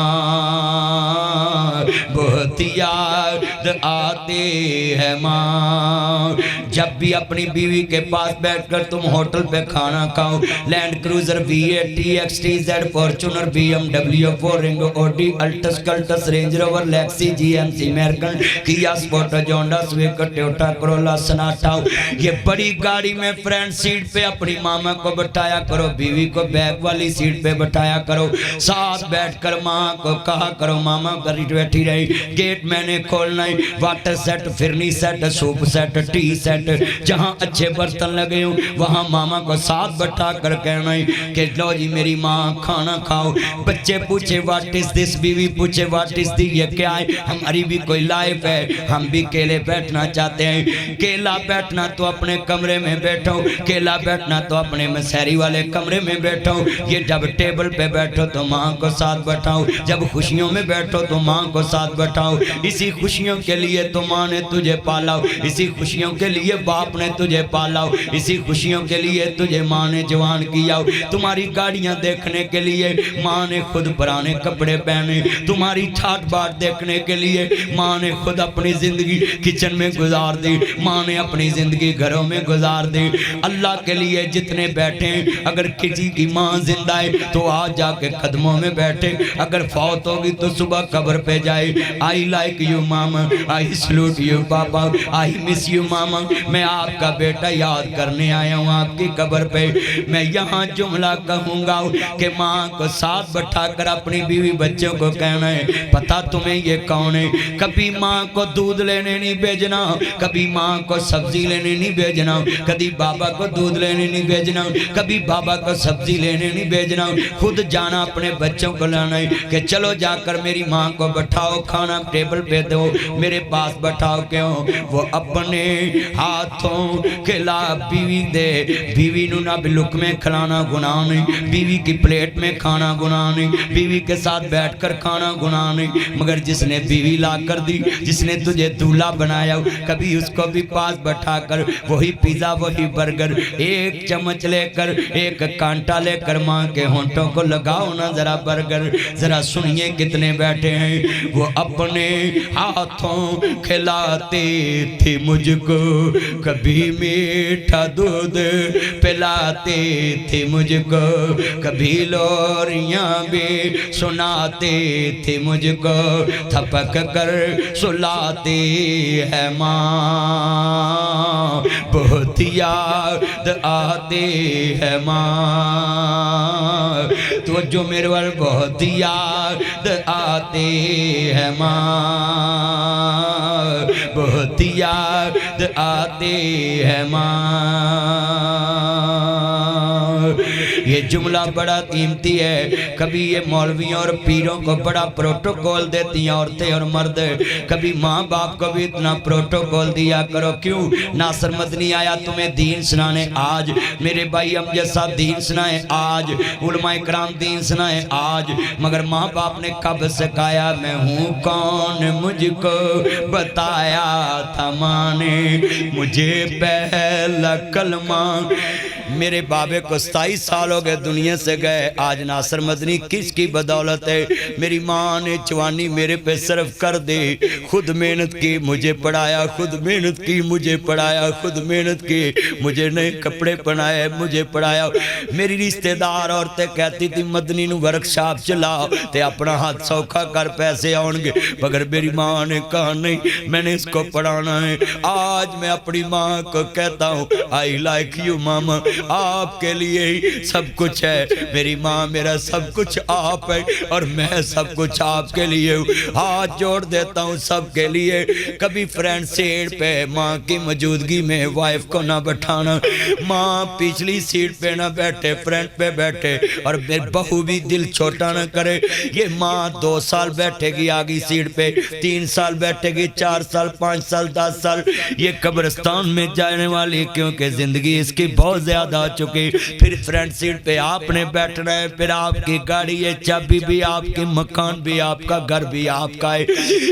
بہت یاد آتی ہے ماں، جب بھی اپنی بیوی کے پاس بیٹھ کر تم ہوٹل پہ کھانا کھاؤ، Land Cruiser V8 TXTZ Fortuner BMW 4 رنگ Audi Altis Cultus Range Rover Lexus GMC میرکن کیا سپورٹر Honda Civic Toyota Corolla Sonata, یہ بڑی گاڑی میں فرنٹ سیٹ پہ اپنی ماما کو بٹھایا کرو، بیوی کو بیک والی سیٹ پہ بٹھایا کرو، ساتھ بیٹھ کر ماں کو کہا کرو ماما کری بیٹھی رہی، گیٹ میں نے کھولنا ہے، water set, phirni set, soup set, tea set, جہاں اچھے برتن لگے ہوں وہاں ماما کو ساتھ بٹھا کر کہنا ہے کہ لو جی میری ماں کھانا کھاؤ۔ بچے پوچھے واٹ از دس، بیوی پوچھے واٹ از دی، یہ کیا ہے؟ ہماری بھی کوئی لائف ہے، ہم بھی کیلے بیٹھنا چاہتے ہیں، کیلا بیٹھنا تو اپنے کمرے میں بیٹھو، کیلا بیٹھنا تو اپنے مسحری والے کمرے میں بیٹھو، یہ جب ٹیبل پہ بیٹھو تو ماں کو ساتھ بٹھاؤ، جب خوشیوں میں بیٹھو تو ماں کو ساتھ بٹھاؤ، اسی خوشیوں کے لیے تو ماں نے تجھے پالا، اسی خوشیوں کے لیے باپ نے تجھے پالا، اسی خوشیوں کے لیے تجھے ماں نے جوان کیا، تمہاری گاڑیاں دیکھنے کے لیے ماں نے خود پرانے کپڑے پہنے، تمہاری ٹھاٹ بات دیکھنے کے لیے ماں نے خود اپنی زندگی کچن میں گزار دی، ماں نے اپنی زندگی گھروں میں گزار دی۔ اللہ کے لیے جتنے بیٹھے اگر کسی کی ماں زندہ ہے تو آج جا کے قدموں میں بیٹھے، اگر فوت ہوگی تو صبح قبر پہ جائے، I like you mama, I salute you papa, I miss you mama, میں آپ کا بیٹا یاد کرنے آیا ہوں آپ کی قبر پہ. میں یہاں جملہ کہوں گا کہ ماں کو ساتھ بٹھا کر اپنی بیوی بچوں کو کہنا ہے پتہ تمہیں یہ کون ہے. کبھی ماں کو دودھ لینے نہیں بھیجنا, کبھی ماں کو سبزی لینے نہیں بھیجنا, کبھی بابا کو دودھ لینے نہیں بھیجنا, کبھی بابا کو سبزی لینے نہیں بھیجنا. خود جانا اپنے بچوں کو لانا ہے کہ چلو جا کر میری ماں کو بٹھاؤ, کھانا ٹیبل پہ دو, میرے پاس بٹھاؤ. کیوں؟ وہ اپنے ہاتھوں کھلا بیوی دے. بیوی نو نہ لک میں کھلانا گناہ نہیں, بیوی کی پلیٹ میں کھانا گناہ نہیں, بیوی کے ساتھ بیٹھ کر کھانا گناہ نہیں. مگر جس نے بیوی لا کر دی, جس نے تجھے دولہا بنایا, کبھی اس کو بھی پاس بٹھا کر وہی پیزا وہی برگر ایک چمچ لے کر ایک کانٹا لے کر ماں کے ہونٹوں کو لگاؤ نا ذرا برگر. ذرا سنیے کتنے بیٹھے ہیں. وہ اپنے ہاتھوں کھلاتے تھے مجھ کو, کبھی میٹھا دودھ پلاتے تھے مجھ کو, کبھی لوریاں بھی سناتے تھے مجھ کو, تھپک کر سلاتے ہیں ماں, بہت یاد آتے ہیں ماں. تو جو میرے وال بہت یاد آتے ہیں ماں, بہت یاد آتے ہیں ماں. یہ جملہ بڑا قیمتی ہے. کبھی یہ مولویوں اور پیروں کو بڑا پروٹوکول دیتی ہیں عورتیں اور مرد, کبھی ماں باپ کو بھی اتنا پروٹوکول دیا کرو. کیوں؟ ناصر مدنی آیا تمہیں دین سنانے آج, میرے بھائی امجد صاحب دین سنائے آج, علماء کرام دین سنائے آج, مگر ماں باپ نے کب سکھایا؟ میں ہوں کون مجھ کو بتایا تھا ماں نے, مجھے پہلا کلمہ. میرے بابے کو 27 سال ہو گئے دنیا سے گئے, آج ناصر مدنی کس کی بدولت ہے؟ میری ماں نے جوانی میرے پہ صرف کر دی, خود محنت کی مجھے پڑھایا, خود محنت کی مجھے پڑھایا, خود محنت کی مجھے نئے کپڑے پہنائے, مجھے پڑھایا. میری رشتہ دار عورتیں کہتی تھی مدنی نو ورکشاپ چلا تے اپنا ہاتھ سوکھا کر پیسے آؤں گے, مگر میری ماں نے کہا نہیں میں نے اس کو پڑھانا ہے. آج میں اپنی ماں کو کہتا ہوں I like you ماما, آپ کے لیے ہی سب کچھ ہے. میری ماں میرا سب کچھ آپ ہے اور میں سب کچھ آپ کے لیے ہوں. ہاتھ جوڑ دیتا ہوں سب کے لیے. کبھی فرینڈ سیٹ پہ ماں کی موجودگی میں وائف کو نہ بٹھانا, ماں پچھلی سیٹ پہ نہ بیٹھے, فرینڈ پہ بیٹھے, اور میری بہو بھی دل چھوٹا نہ کرے. یہ ماں 2 سال بیٹھے گی آگی سیٹ پہ, 3 سال بیٹھے گی, 4 سال, 5 سال, 10 سال, یہ قبرستان میں جانے والی, کیونکہ زندگی اس کی بہت زیادہ ہو چکی. پھر فرنٹ سیٹ پہ آپ نے بیٹھنا ہے, پھر آپ کی گاڑی ہے, چابی بھی آپ کی, مکان بھی آپ کا, گھر بھی آپ کا ہے.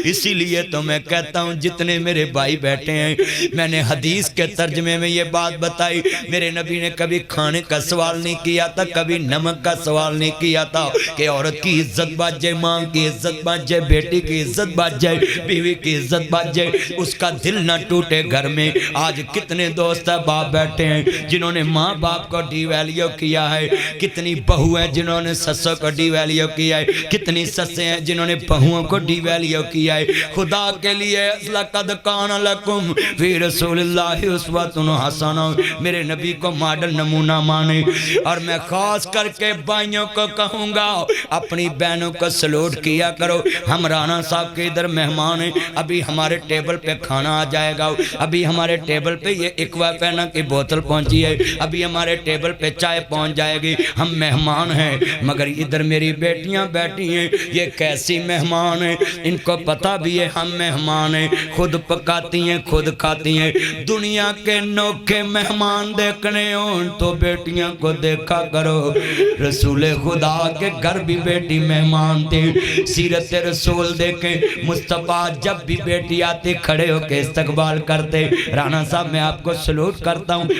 اسی لیے تو میں کہتا ہوں جتنے میرے بھائی بیٹھے ہیں, میں نے حدیث کے ترجمے میں یہ بات بتائی, میرے نبی نے کبھی کھانے کا سوال نہیں کیا تھا, کبھی نمک کا سوال نہیں کیا تھا کہ عورت کی عزت بچ جائے, ماں کی عزت بچ جائے, بیٹی کی عزت بچ جائے, بیوی کی عزت بچ جائے, اس کا دل نہ ٹوٹے گھر میں. آج کتنے دوست باپ بیٹھے ہیں جنہوں نے ماں باپ کو ڈی ویلیو کیا ہے, کتنی بہو ہیں جنہوں نے سسوں کو ڈی ویلیو کیا ہے, کتنی سسیں ہیں جنہوں نے بہووں کو ڈی ویلیو کیا ہے. خدا کے لیے لقد کان لکم فی رسول اللہ اسوۃ حسنہ, میرے نبی کو ماڈل نمونہ مانے. اور میں خاص کر کے بھائیوں کو کہوں گا اپنی بہنوں کو سلوٹ کیا کرو. ہم رانا صاحب کے ادھر مہمان ہیں, ابھی ہمارے ٹیبل پہ کھانا آ جائے گا, ابھی ہمارے ٹیبل پہ یہ ایکوا پینا کی بوتل پہنچی ہے, ابھی ہمارے ٹیبل پہ چائے پہنچ جائے گی. ہم مہمان ہیں, مگر ادھر میری بیٹیاں بیٹھی ہیں, یہ کیسی مہمان ہیں, ان کو پتہ بھی ہے ہم مہمان ہیں, خود پکاتی ہیں خود کھاتی ہیں. دنیا کے نوکے مہمان دیکھنے ہوں تو بیٹیاں کو دیکھا کرو. رسول خدا کے گھر بھی بیٹی مہمان تھی. سیرت رسول دیکھیں, مصطفیٰ جب بھی بیٹی آتی کھڑے ہو کے استقبال کرتے. رانا صاحب میں آپ کو سلوٹ کرتا ہوں,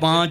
5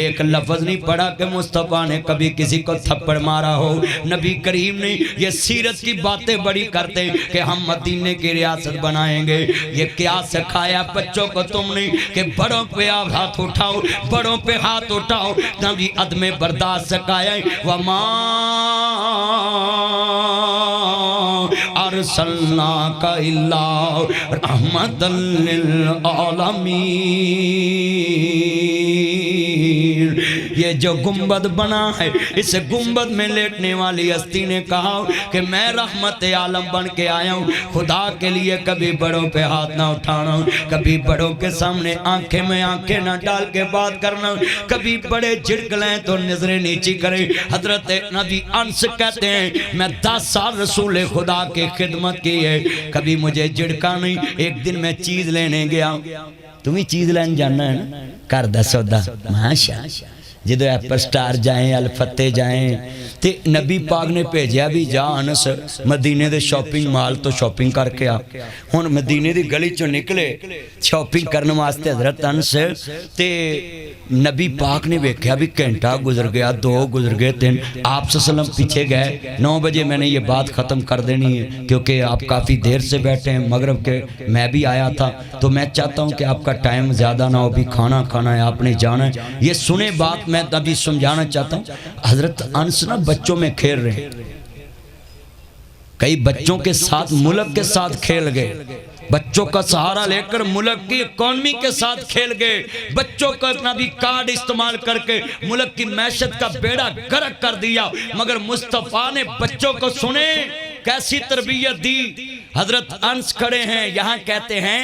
ایک لفظ نہیں پڑھا کہ مصطفیٰ نے کبھی کسی کو تھپڑ مارا ہو۔ نبی کریم نے یہ سیرت کی باتیں بڑی کرتے کہ ہم مدینے کی ریاست بنائیں گے۔ یہ کیا سکھایا بچوں کو تم نے کہ بڑوں پہ آپ ہاتھ اٹھاؤ، بڑوں پہ ہاتھ اٹھاؤ۔ نبی عدم برداشت سکھایا۔ وَمَا أَرْسَلْنَاكَ إِلَّا رَحْمَةً لِلْعَالَمِينَ۔ یہ جو گنبد بنا ہے، اس گنبد میں لیٹنے والی ہستی نے کہا کہ میں رحمت عالم بن کے آیا ہوں۔ خدا کے لیے کبھی بڑوں پہ ہاتھ نہ اٹھانا، کبھی بڑوں کے سامنے آنکھیں میں آنکھیں نہ ڈال کے بات کرنا، کبھی بڑے جھڑک لیں تو نظریں نیچی کریں۔ حضرت نبی انس کہتے ہیں میں 10 سال رسول خدا کی خدمت کی ہے، کبھی مجھے جھڑکا نہیں۔ ایک دن میں چیز لینے گیا، تمہیں چیز لینے جانا ہے نا، کر دا سودا، ماشاء جدو ایپل سٹار جائیں، الفتح جائیں، تے نبی پاک نے بھیجیا بھی جا انس مدینے دے شاپنگ مال تو شاپنگ کر کے آ۔ ہن مدینے دی گلی چوں نکلے شاپنگ کرنے واسطے حضرت انس، تے نبی پاک نے ویکھیا بھی گھنٹہ گزر گیا، 2 گزر گئے، 3۔ آپ صلی اللہ علیہ وسلم پیچھے گئے، 9 بجے میں نے یہ بات ختم کر دینی ہے کیونکہ آپ کافی دیر سے بیٹھے ہیں، مغرب کے میں بھی آیا تھا، تو میں چاہتا ہوں کہ آپ کا ٹائم زیادہ نہ ہو، بھی کھانا کھانا ہے، آپ نے جانا ہے۔ یہ سنے بات میں ابھی سمجھانا چاہتا ہوں۔ حضرت انس نا بچوں میں کھیل رہے ہیں، کئی بچوں کے ساتھ ملک کے ساتھ کھیل گئے، بچوں کا سہارا لے کر ملک کی اکانومی کے ساتھ کھیل گئے، بچوں کا نبی کارڈ استعمال کر کے ملک کی معیشت کا بیڑا غرق کر دیا۔ مگر مصطفیٰ نے بچوں کو سنے کیسی تربیت دی۔ حضرت انس کھڑے ہیں یہاں کہتے ہیں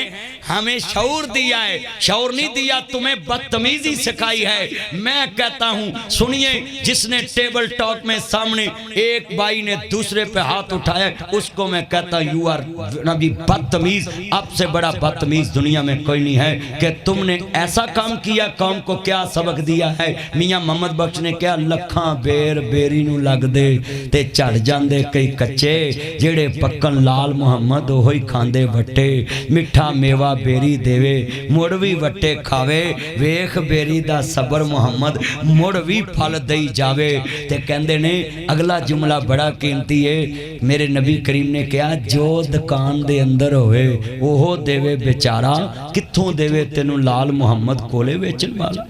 ہمیں شعور دیا ہے، شعور نہیں دیا، تمہیں بدتمیزی سکھائی ہے۔ میں کہتا ہوں سنیے، جس نے ٹیبل ٹاک میں سامنے ایک بھائی نے دوسرے پہ ہاتھ اٹھایا، اس کو میں کہتا یو آر نبی بدتمیز۔ اب سے بڑا بدتمیز دنیا میں کوئی نہیں ہے کہ تم نے ایسا کام کیا، قوم کو کیا سبق دیا ہے۔ میاں محمد بخش نے کیا لکھاں بیر بیری نو لگ دے تے چڑھ جاندے کئی کچے، جڑے پکن لال محمد ہوئی کھاندے وٹے، مٹھا میوہ بیری دیوے مڑ وی وٹے کھاوے، ویخ بیری دا صبر محمد مڑ وی پھل دئی جاوے۔ تے کہندے نے اگلا جملہ بڑا قیمتی ہے، میرے نبی کریم نے کہا جو دکان دے اندر ہوئے وہ دیوے بیچارہ، کتھوں دیوے تینوں لال محمد کولے ویچن والا۔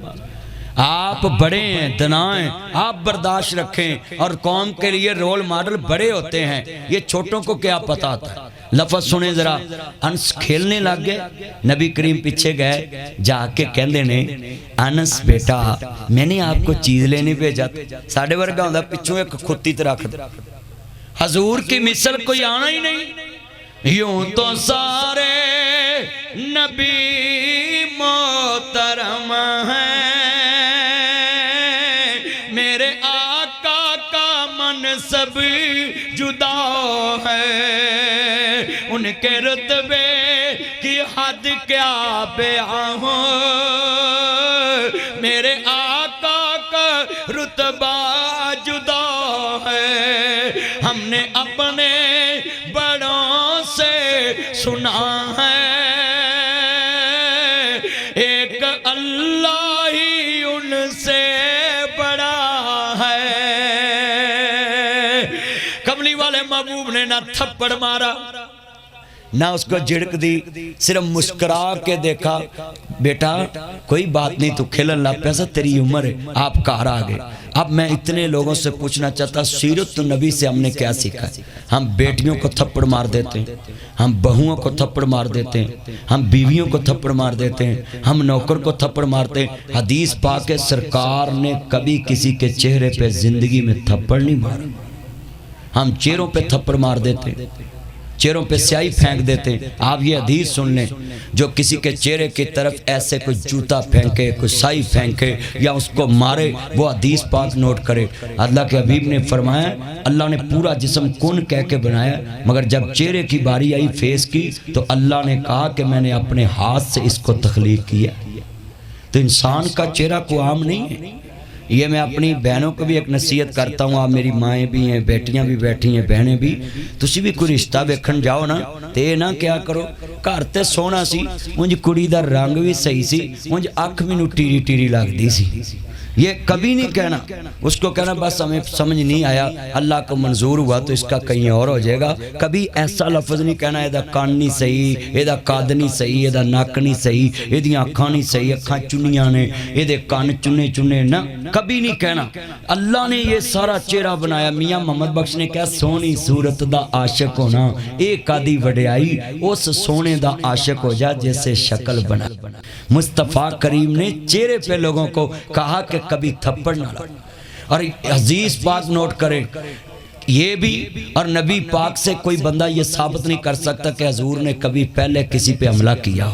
آپ بڑے ہیں، دنائیں، آپ برداشت رکھیں، اور قوم کے لیے رول ماڈل بڑے ہوتے ہیں، یہ چھوٹوں کو کیا پتا تھا۔ لفظ سنے ذرا، انس کھیلنے لگ گئے، نبی کریم پیچھے گئے، جا کے کہندے نے انس بیٹا میں نے آپ کو چیز لینے بھیجا تھا۔ ساڑھے ورگا ہوندہ پچھوں ایک کھتی تے رکھ دے، حضور کی مثل کوئی آنا ہی نہیں۔ یوں تو سارے نبی محترم ہیں، میرے آقا کا منصب جدا ہے، ان کے رتبے کی حد کیا بیان ہو، میرے آقا کا رتبہ جدا ہے، ہم نے اپنے بڑوں سے سنا ہے، ایک اللہ ہی ان سے بڑا ہے۔ کملی والے محبوب نے نہ تھپڑ مارا نہ اس کو جھڑک دی، صرف مسکرا کے دیکھا، بیٹا کوئی بات نہیں، تو کھیلن لگ پیسا، تیری عمر ہے، آپ کار آگے۔ اب میں اتنے لوگوں سے پوچھنا چاہتا، سیرت نبی سے ہم نے کیا سیکھا ہے؟ ہم بیٹیوں کو تھپڑ مار دیتے ہیں، ہم بہووں کو تھپڑ مار دیتے ہیں، ہم بیویوں کو تھپڑ مار دیتے ہیں، ہم نوکر کو تھپڑ مارتے ہیں۔ حدیث پاک ہے سرکار نے کبھی کسی کے چہرے پہ زندگی میں تھپڑ نہیں مارا، ہم چہروں پہ تھپڑ مار دیتے ہیں، چہروں پہ سیاہی پھینک دیتے ہیں۔ آپ یہ حدیث سن لیں، جو کسی کے چہرے کی طرف ایسے کوئی جوتا پھینکے، کوئی سائی پھینکے یا اس کو مارے، وہ حدیث پاک نوٹ کرے۔ اللہ کے حبیب نے فرمایا اللہ نے پورا جسم کن کہہ کے بنایا، مگر جب چہرے کی باری آئی فیس کی تو اللہ نے کہا کہ میں نے اپنے ہاتھ سے اس کو تخلیق کیا۔ تو انسان کا چہرہ کوئی عام نہیں ہے، یہ میں اپنی بہنوں کو بھی ایک نصیحت کرتا ہوں, آپ میری مائیں بھی ہیں, بیٹیاں بھی بیٹھی ہیں, بہنیں بھی, تسی بھی کوئی رشتہ ویکھن جاؤ نا تے نہ کیا کرو گھر تے سونا سی انج کڑی دا رنگ بھی صحیح سی انج اکھ مینوں ٹیری ٹیری لگدی سی, یہ کبھی نہیں کہنا, اس کو کہنا بس ہمیں سمجھ نہیں آیا, اللہ کو منظور ہوا تو اس کا کہیں اور ہو جائے گا. کبھی ایسا لفظ نہیں کہنا یہ دا کان نہیں صحیح, یہ دا قد نہیں صحیح, یہ دا ناک نہیں صحیح, یہ دی آنکھاں نہیں صحیح, آنکھاں چنیاں نے, یہ دے کان چنے چنے, نہ کبھی نہیں کہنا. اللہ نے یہ سارا چہرہ بنایا. میاں محمد بخش نے کہا سونی صورت دا عاشق ہونا ایک آدھی وڈیائی, اس سونے دا عاشق ہو جا جیسے شکل بنا. مصطفیٰ کریم نے چہرے پہ لوگوں کو کہا کہ کبھی تھپڑ نہ لگا. اور عزیز پاک نوٹ کریں یہ بھی, اور نبی پاک سے کوئی بندہ یہ ثابت نہیں کر سکتا کہ حضور نے کبھی پہلے کسی پہ حملہ کیا.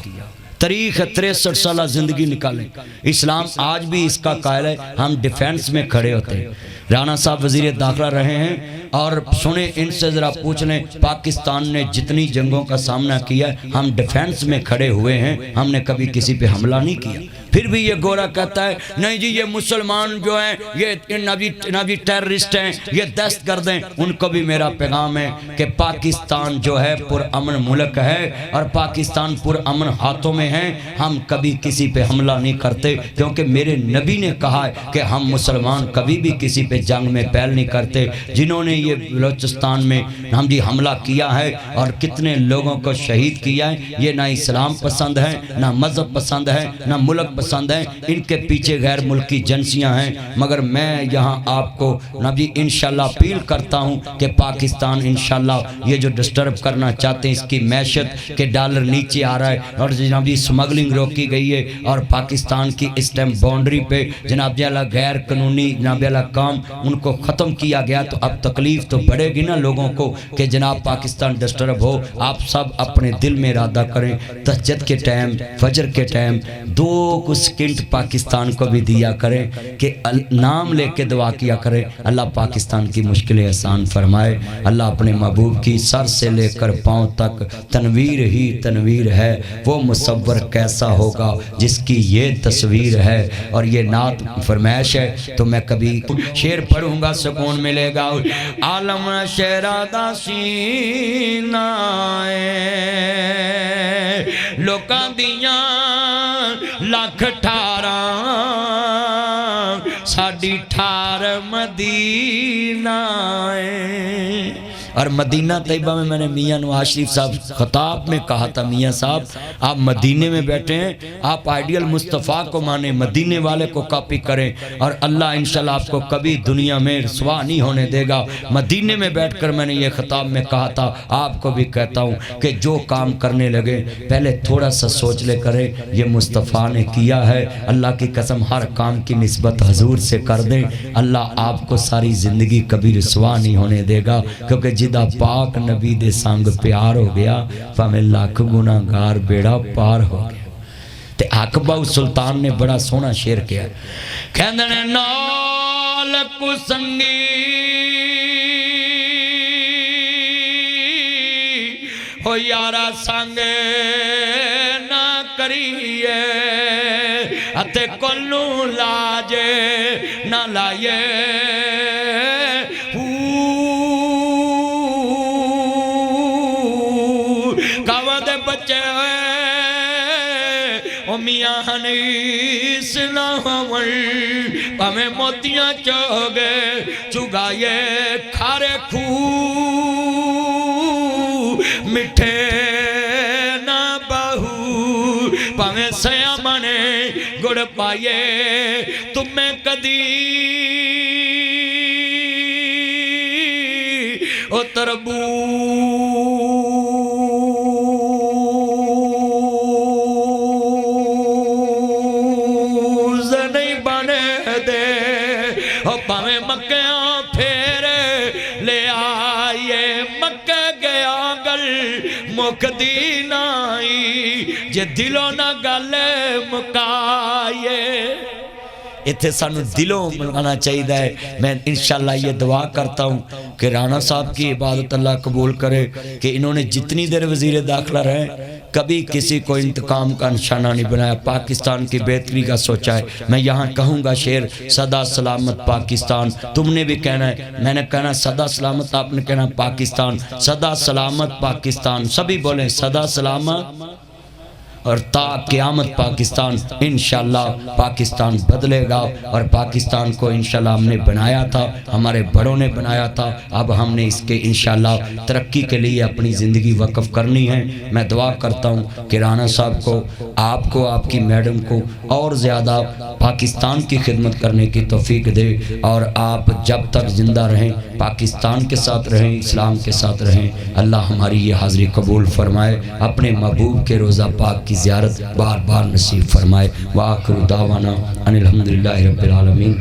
تاریخ 63 سالہ زندگی نکالیں, اسلام آج بھی اس کا قائل ہے. ہم ڈیفینس میں کھڑے ہوتے ہیں. رانا صاحب وزیر داخلہ رہے ہیں, اور سنیں ان سے ذرا پوچھ لیں پاکستان نے جتنی جنگوں کا سامنا کیا ہم ڈیفینس میں کھڑے ہوئے ہیں, ہم نے کبھی کسی پہ حملہ نہیں کیا. پھر بھی یہ گورا کہتا ہے نہیں جی یہ مسلمان جو ہیں یہ نبی ٹیررسٹ ہیں, یہ دہشت گرد ہیں. ان کو بھی میرا پیغام ہے کہ پاکستان جو ہے پرامن ملک ہے, اور پاکستان پرامن ہاتھوں میں ہیں. ہم کبھی کسی پہ حملہ نہیں کرتے, کیونکہ میرے نبی نے کہا ہے کہ ہم مسلمان کبھی بھی کسی پہ جنگ میں پہل نہیں کرتے. جنہوں نے یہ بلوچستان میں ہم جی حملہ کیا ہے اور کتنے لوگوں کو شہید کیا ہے, یہ نہ اسلام پسند ہے, نہ مذہب پسند ہے, نہ ملک پسند ہے. ان کے پیچھے غیر ملکی جنسیاں ہیں. مگر میں یہاں آپ کو نبی انشاءاللہ اپیل کرتا ہوں کہ پاکستان انشاءاللہ یہ جو ڈسٹرب کرنا چاہتے ہیں اس کی معیشت کے ڈالر نیچے آ رہا ہے, اور جناب جی سمگلنگ روکی گئی ہے, اور پاکستان کی اس ٹائم باؤنڈری پہ جناب جی اللہ غیر قانونی جناب اللہ کام ان کو ختم کیا گیا. تو اب تکلیف تو بڑھے گی نا لوگوں کو کہ جناب پاکستان ڈسٹرب ہو. آپ سب اپنے دل میں ارادہ کریں تہجد کے ٹائم فجر کے ٹائم 2 سیکنڈ پاکستان کو بھی دیا کریں کہ نام لے کے دعا کیا کریں اللہ پاکستان کی مشکلیں آسان فرمائے. اللہ اپنے محبوب کی سر سے لے کر پاؤں تک تنویر ہی تنویر ہے. وہ مصور کیسا ہوگا جس کی یہ تصویر ہے. اور یہ نعت فرمائش ہے تو میں کبھی شعر پڑھوں گا سکون ملے گا. عالم شہرادہ سینہ لوکاں دیاں لاکھ 18 ساڈی 18 مدینہ. اور مدینہ طیبہ میں نے میاں نواز شریف صاحب خطاب میں کہا تھا میاں صاحب آپ مدینے میں بیٹھے ہیں, آپ آئیڈیل مصطفیٰ کو مانیں, مدینے والے کو کاپی کریں, اور اللہ انشاءاللہ آپ کو کبھی دنیا میں رسوا نہیں ہونے دے گا. مدینے میں بیٹھ کر میں نے یہ خطاب میں کہا تھا, آپ کو بھی کہتا ہوں کہ جو کام کرنے لگے پہلے تھوڑا سا سوچ لے کریں یہ مصطفیٰ نے کیا ہے. اللہ کی قسم ہر کام کی نسبت حضور سے کر دیں, اللہ آپ کو ساری زندگی کبھی رسوا نہیں ہونے دے گا. کیونکہ جدہ پاک نبی دے سانگ پیار ہو گیا پاویں لاکھ گناہ گار بیڑا پار ہو گیا. تے اکبر سلطان نے بڑا سونا شعر کیا, کہندے نال کو سنگی ہو یارا سانگ نہ کریے اتے کلو لاجے نہ لائے. میاں حنیس نہ ہون پامیں موتیاں چوگے چگائے کھارے کھو مٹھے نہ بہو پامیں سیامانے گڑ پائے تمہیں کدی او تربو مکدی نائی جے دلوں نہ گلے مکائے. اتھے سانو دلوں ملنا چاہیے ہے. میں انشاءاللہ یہ دعا کرتا ہوں کہ رانا صاحب کی عبادت اللہ قبول کرے کہ انہوں نے جتنی دیر وزیر داخلہ رہے کبھی کسی کو انتقام کا نشانہ نہیں بنایا، پاکستان کی بہتری کا سوچا ہے۔ میں یہاں کہوں گا شعر، سدا سلامت پاکستان، تم نے بھی کہنا ہے، میں نے کہنا سدا سلامت، آپ نے کہنا پاکستان، سدا سلامت پاکستان، سبھی بولیں سدا سلامت، اور تا قیامت پاکستان۔ انشاءاللہ پاکستان بدلے گا، اور پاکستان کو انشاءاللہ ہم نے بنایا تھا، ہمارے بڑوں نے بنایا تھا، اب ہم نے اس کے انشاءاللہ ترقی کے لیے اپنی زندگی وقف کرنی ہے۔ میں دعا کرتا ہوں کہ رانا صاحب کو، آپ کی میڈم کو اور زیادہ پاکستان کی خدمت کرنے کی توفیق دے، اور آپ جب تک زندہ رہیں پاکستان کے ساتھ رہیں، اسلام کے ساتھ رہیں۔ اللہ ہماری یہ حاضری قبول فرمائے، اپنے محبوب کے روضہ پاک کی زیارت بار بار نصیب فرمائے۔ وآخر دعوانا ان الحمدللہ رب العالمین۔